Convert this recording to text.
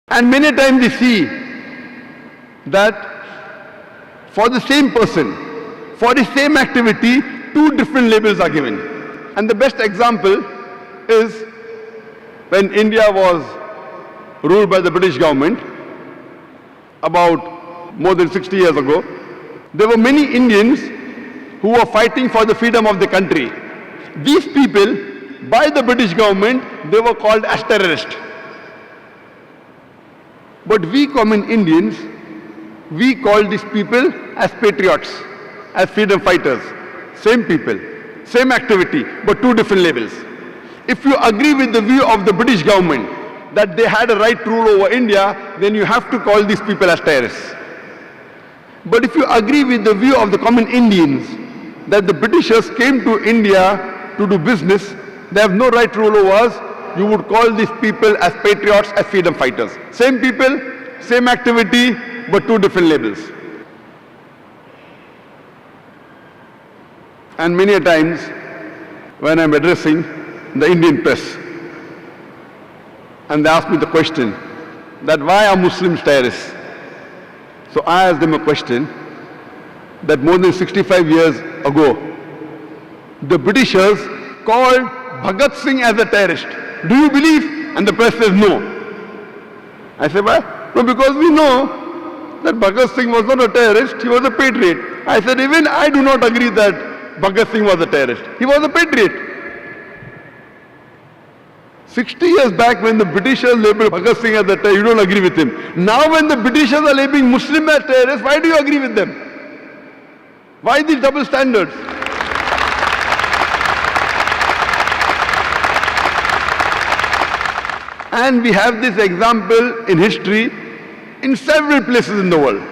And many times we see that for the same person, for the same activity, two different labels are given. And the best example is when India was ruled by the British government about more than 60 years ago. There were many Indians who were fighting for the freedom of the country. These people, by the British government, they were called as terrorists. But we common Indians, we call these people as patriots, as freedom fighters. Same people, same activity, but two different labels. If you agree with the view of the British government that they had a right to rule over India, then you have to call these people as terrorists. But if you agree with the view of the common Indians that the Britishers came to India to do business, they have no right to rule over us, you would call these people as patriots, as freedom fighters. Same people, same activity, but two different labels. And many a times when I'm addressing the Indian press and they ask me the question that why are Muslims terrorists? So I ask them a question that more than 65 years ago, the Britishers called Bhagat Singh as a terrorist. Do you believe? And the press says no. I say why? No, because we know that Bhagat Singh was not a terrorist, he was a patriot. I said even I do not agree that Bhagat Singh was a terrorist. He was a patriot. 60 years back when the Britishers labeled Bhagat Singh as a terrorist, you don't agree with him. Now when the Britishers are labeling Muslims as terrorists, why do you agree with them? Why these double standards? And we have this example in history in several places in the world.